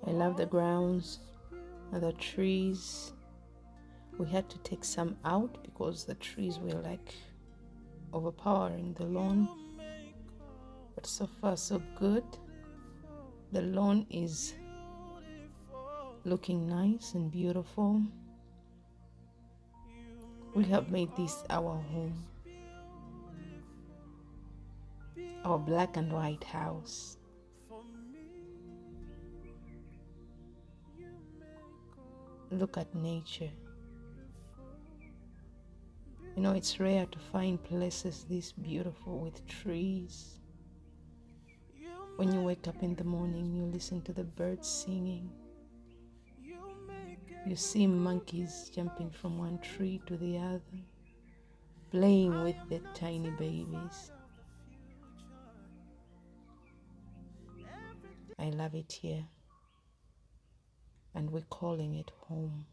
I love the grounds and the trees. We had to take some out because the trees were like overpowering the lawn. But so far so good. The lawn is looking nice and beautiful. We have made this our home, our black and white house. Look at nature. You know, it's rare to find places this beautiful with trees. When you wake up in the morning, you listen to the birds singing. You see monkeys jumping from one tree to the other, playing with their tiny babies. I love it here, and we're calling it home.